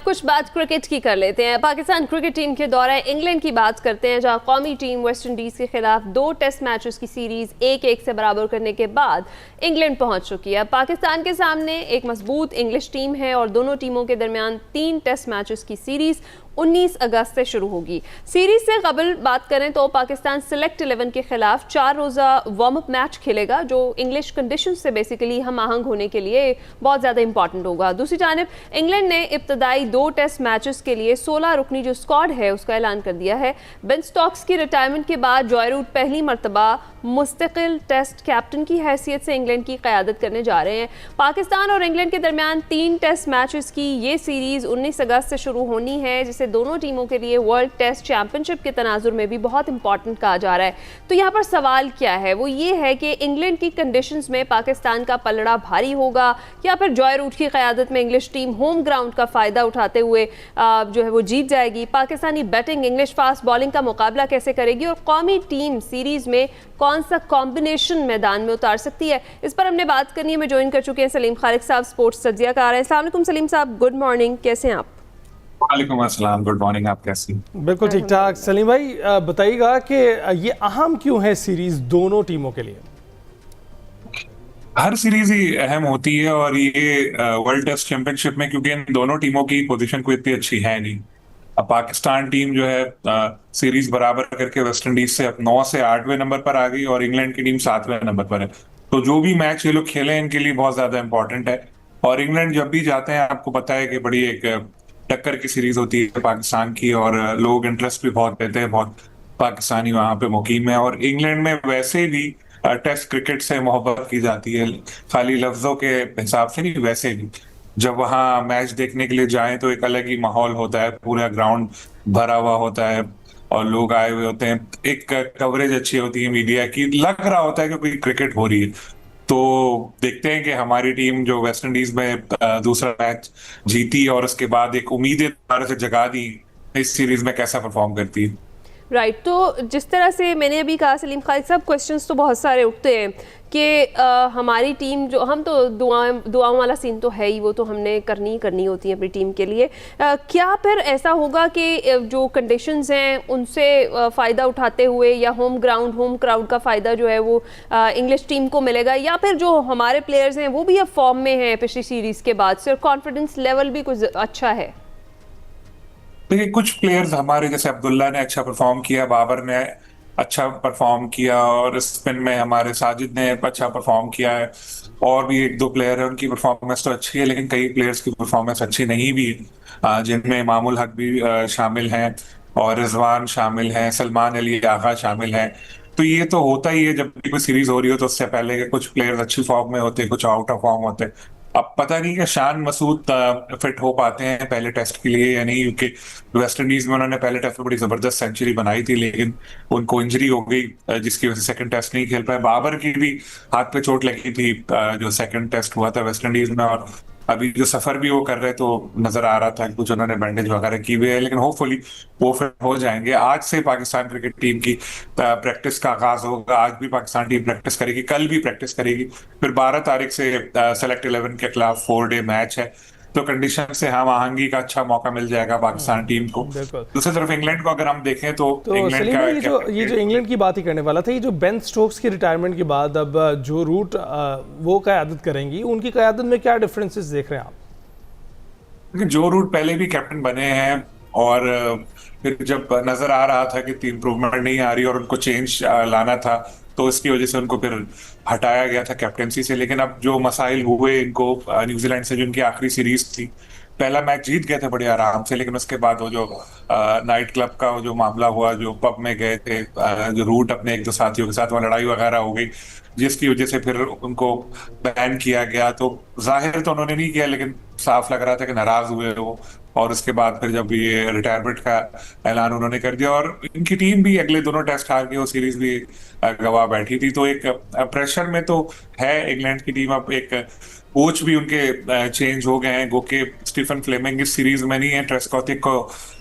कुछ बात क्रिकेट की कर लेते हैं। पाकिस्तान क्रिकेट टीम के दौरे इंग्लैंड की बात करते हैं, जहां कौमी टीम वेस्ट इंडीज के खिलाफ 2 टेस्ट मैचेस की सीरीज 1-1 से बराबर करने के बाद इंग्लैंड पहुंच चुकी है। पाकिस्तान के सामने एक मजबूत इंग्लिश टीम है और दोनों टीमों के दरमियान 3 टेस्ट मैचेस की सीरीज 19 अगस्त से शुरू होगी। सीरीज से कबल बात करें तो पाकिस्तान सिलेक्ट 11 के खिलाफ 4 रोज़ा वार्म अप मैच खेलेगा, जो इंग्लिश कंडीशन से बेसिकली हम आहंग होने के लिए बहुत ज़्यादा इंपॉर्टेंट होगा। दूसरी जानब इंग्लैंड ने इब्तदाई 2 टेस्ट मैचेस के लिए 16 रुकनी जो स्क्वाड है उसका ऐलान कर दिया है। बेन स्टोक्स की रिटायरमेंट के बाद जॉय रूट पहली मरतबा मुस्तकिल टेस्ट कैप्टन की हैसियत से इंग्लैंड की क़यादत करने जा रहे हैं। पाकिस्तान और इंग्लैंड के दरमियान 3 टेस्ट मैचेस की ये सीरीज़ 19 अगस्त से शुरू होनी है, जिसे दोनों टीमों के लिए वर्ल्ड टेस्ट चैंपियनशिप के तनाजुर में भी बहुत इंपॉर्टेंट कहा जा रहा है। तो यहाँ पर सवाल क्या है, वो ये है कि इंग्लैंड की कंडीशंस में पाकिस्तान का पलड़ा भारी होगा या फिर जॉय रूट की क़यादत में इंग्लिश टीम होम ग्राउंड का फ़ायदा उठाते हुए जो है वो जीत जाएगी। Pakistani batting English fast bowling का मुकाबला कैसे करेगी और कौमी टीम सीरीज़ में कौन सा कॉम्बिनेशन मैदान में उतार सकती है, इस पर हमने बात करनी है। मैं ज्वाइन कर चुके हैं सलीम खालिक साहब, स्पोर्ट्स तज्जिया कार हैं। अस्सलाम वालेकुम सलीम साहब, गुड मॉर्निंग, कैसे हैं आप? वालेकुम अस्सलाम, गुड मॉर्निंग, आप कैसी? बिल्कुल ठीक ठाक। सलीम भाई बताइएगा कि ये अहम क्यों है सीरीज दोनों टीमों के लिए? हर सीरीज ही अहम होती है और ये वर्ल्ड टेस्ट चैंपियनशिप में, क्योंकि इन दोनों टीमों की पोजीशन कोई इतनी अच्छी है नहीं। अब पाकिस्तान टीम जो है सीरीज बराबर करके वेस्ट इंडीज से 9 से 8वें नंबर पर आ गई और इंग्लैंड की टीम 7वें नंबर पर है। तो जो भी मैच ये लोग खेले इनके लिए बहुत ज्यादा इंपॉर्टेंट है। और इंग्लैंड जब भी जाते हैं, आपको पता है कि बड़ी एक टक्कर की सीरीज होती है पाकिस्तान की, और लोग इंटरेस्ट भी बहुत देते हैं, बहुत पाकिस्तानी वहां पे मुकीम है। और इंग्लैंड में वैसे भी टेस्ट क्रिकेट से मोहब्बत की जाती है, खाली लफ्जों के हिसाब से नहीं, वैसे भी जब वहां मैच देखने के लिए जाएं तो एक अलग ही माहौल होता है, पूरा ग्राउंड भरा हुआ होता है और लोग आए हुए होते हैं, एक कवरेज अच्छी होती है मीडिया की, लग रहा होता है कि कोई क्रिकेट हो रही है। तो देखते हैं कि हमारी टीम जो वेस्ट इंडीज में दूसरा मैच जीती और उसके बाद एक उम्मीदें दोबारा से जगा दी, इस सीरीज में कैसा परफॉर्म करती है। राइट तो जिस तरह से मैंने अभी कहा सलीम खालिक साहब, क्वेश्चंस तो बहुत सारे उठते हैं कि हमारी टीम जो, हम तो दुआओं वाला सीन तो है ही, वो तो हमने करनी होती है अपनी टीम के लिए। क्या फिर ऐसा होगा कि जो कंडीशंस हैं उनसे फ़ायदा उठाते हुए या होम क्राउड का फ़ायदा जो है वो इंग्लिश टीम को मिलेगा, या फिर जो हमारे प्लेयर्स हैं वो भी अब फॉर्म में हैं पिछली सीरीज़ के बाद से और कॉन्फिडेंस लेवल भी कुछ अच्छा है? देखिए, कुछ प्लेयर्स हमारे, जैसे अब्दुल्ला ने अच्छा परफॉर्म किया, बाबर ने अच्छा परफॉर्म किया और स्पिन में हमारे साजिद ने अच्छा परफॉर्म किया है, और भी 1-2 प्लेयर है उनकी परफॉर्मेंस तो अच्छी है, लेकिन कई प्लेयर्स की परफॉर्मेंस अच्छी नहीं भी है, जिनमें इमामुल हक भी शामिल हैं और रिजवान शामिल हैं, सलमान अली आगा शामिल हैं। तो ये तो होता ही है जब भी कोई सीरीज हो रही हो, तो उससे पहले के कुछ प्लेयर्स अच्छी फॉर्म में होते, कुछ आउट ऑफ फॉर्म होते। अब पता नहीं कि शान मसूद फिट हो पाते हैं पहले टेस्ट के लिए या नहीं, क्योंकि वेस्ट इंडीज में उन्होंने पहले टेस्ट में बड़ी जबरदस्त सेंचुरी बनाई थी, लेकिन उनको इंजरी हो गई जिसकी वजह से सेकंड टेस्ट नहीं खेल पाए। बाबर की भी हाथ पे चोट लगी थी जो सेकंड टेस्ट हुआ था वेस्ट इंडीज में, और अभी जो सफर भी वो कर रहे तो नजर आ रहा था कि कुछ उन्होंने बैंडेज वगैरह की हुई है, लेकिन होपफुली वो फिट हो जाएंगे। आज से पाकिस्तान क्रिकेट टीम की प्रैक्टिस का आगाज होगा। आज भी पाकिस्तान टीम प्रैक्टिस करेगी, कल भी प्रैक्टिस करेगी, फिर 12 तारीख से सेलेक्ट 11 के खिलाफ 4 डे मैच है। तो कंडीशन से हम आहंगी का अच्छा मौका मिल जाएगा पाकिस्तान टीम को। दूसरी तरफ इंग्लैंड को अगर हम देखें तो इंग्लैंड का ये जो इंग्लैंड की बात ही करने वाला था, ये जो बेन स्टोक्स की रिटायरमेंट के बाद अब जो रूट वो क़यादत करेंगी, उनकी क़यादत में क्या डिफरेंसेस देख रहे हैं आप? जो रूट पहले भी कैप्टन बने हैं और फिर जब नजर आ रहा था कि इंप्रूवमेंट नहीं आ रही और उनको चेंज लाना था, तो इसकी वजह से उनको फिर हटाया गया था कैप्टेंसी से। लेकिन अब जो मसाइल हुए इनको न्यूजीलैंड से, जो इनकी आखिरी सीरीज थी, पहला मैच जीत गए थे बड़े आराम से, लेकिन उसके बाद वो जो नाइट क्लब का वो जो मामला हुआ, जो पब में गए थे, जो रूट अपने 1-2 साथियों के साथ वहाँ लड़ाई वगैरह हो गई, जिसकी वजह से फिर उनको बैन किया गया। तो जाहिर तो उन्होंने नहीं किया, लेकिन साफ लग रहा था कि नाराज हुए वो, और उसके बाद फिर जब ये रिटायरमेंट का ऐलान उन्होंने कर दिया, और इनकी टीम भी अगले दोनों टेस्ट हार के वो सीरीज भी गवा बैठी थी। तो एक प्रेशर में तो है इंग्लैंड की टीम, अब एक कोच भी उनके चेंज हो गए हैं, गो के स्टीफन फ्लेमिंग इस सीरीज में नहीं है, ट्रेस्कॉथिक को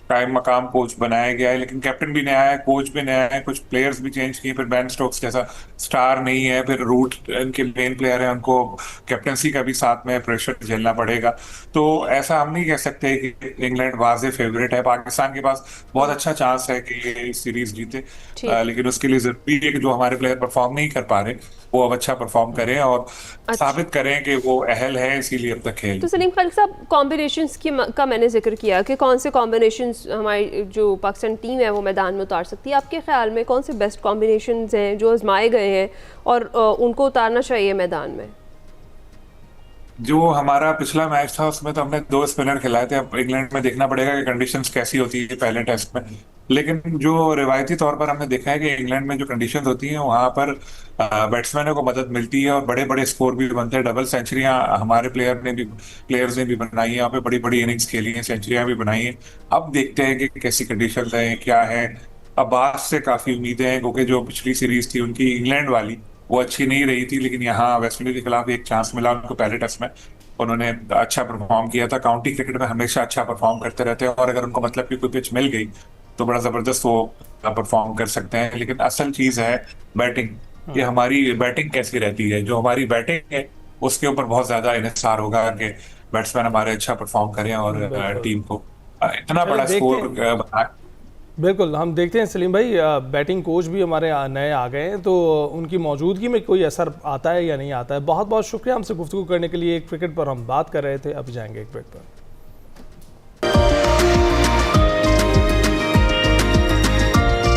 कायम मकाम कोच बनाया गया है, लेकिन कैप्टन भी नया है, कोच भी नया है, कुछ प्लेयर्स भी चेंज किए, फिर बेन स्टोक्स जैसा स्टार नहीं है, फिर रूट इनके मेन प्लेयर है, उनको कैप्टनसी का भी साथ में प्रेशर झेलना पड़ेगा। तो ऐसा हम नहीं कह सकते कि इंग्लैंड वाज़े फेवरेट है, पाकिस्तान के पास बहुत अच्छा चांस है कि ये सीरीज जीते, ठीक। लेकिन उसके लिए जरूरी है कि जो हमारे प्लेयर परफॉर्म नहीं कर पा रहे वो अब अच्छा परफॉर्म करें और साबित करें कि वो अहल है, इसीलिए अब तक खेल। तो सलीम खालिक साहब, कॉम्बिनेशंस का मैंने जिक्र किया कि कौन से कॉम्बिनेशंस हमारी जो पाकिस्तान टीम है वो मैदान में उतार सकती है। आपके ख्याल में कौन से बेस्ट कॉम्बिनेशंस हैं जो आजमाए गए हैं और उनको उतारना चाहिए मैदान में? जो हमारा पिछला मैच था उसमें तो हमने 2 स्पिनर खिलाए थे, अब इंग्लैंड में देखना पड़ेगा कि कंडीशंस कैसी होती है पहले टेस्ट में। लेकिन जो रिवायती तौर पर हमने देखा है कि इंग्लैंड में जो कंडीशंस होती हैं वहां पर बैट्समैनों को मदद मिलती है और बड़े बड़े स्कोर भी बनते हैं। डबल सेंचुरियां हमारे प्लेयर्स ने भी बनाई है, यहाँ पे बड़ी बड़ी इनिंग्स खेली हैं, सेंचुरियां भी बनाई हैं। अब देखते हैं कि कैसी कंडीशन है, क्या है। अब्बास से काफी उम्मीदें हैं क्योंकि जो पिछली सीरीज थी उनकी इंग्लैंड वाली वो अच्छी नहीं रही थी, लेकिन यहाँ वेस्टइंडीज के खिलाफ एक चांस मिला उनको पहले टेस्ट में, उन्होंने अच्छा परफॉर्म किया था। काउंटी क्रिकेट में हमेशा अच्छा परफॉर्म करते रहते हैं और अगर उनको मतलब की कोई पिच मिल गई तो बड़ा जबरदस्त वो परफॉर्म कर सकते हैं। लेकिन असल चीज है बैटिंग, कि हमारी बैटिंग कैसी रहती है। जो हमारी बैटिंग है उसके ऊपर बहुत ज्यादा इन्हिसार होगा कि बैट्समैन हमारे अच्छा परफॉर्म करें और टीम को इतना चलो बड़ा देखते स्कोर हैं। बना। बिल्कुल, हम देखते हैं सलीम भाई, बैटिंग कोच भी हमारे नए आ गए हैं, तो उनकी मौजूदगी में कोई असर आता है या नहीं आता है। बहुत बहुत शुक्रिया हमसे गुफ्तगू करने के लिए। एक क्रिकेट पर हम बात कर रहे थे, अब जाएंगे एक ब्रेक पर।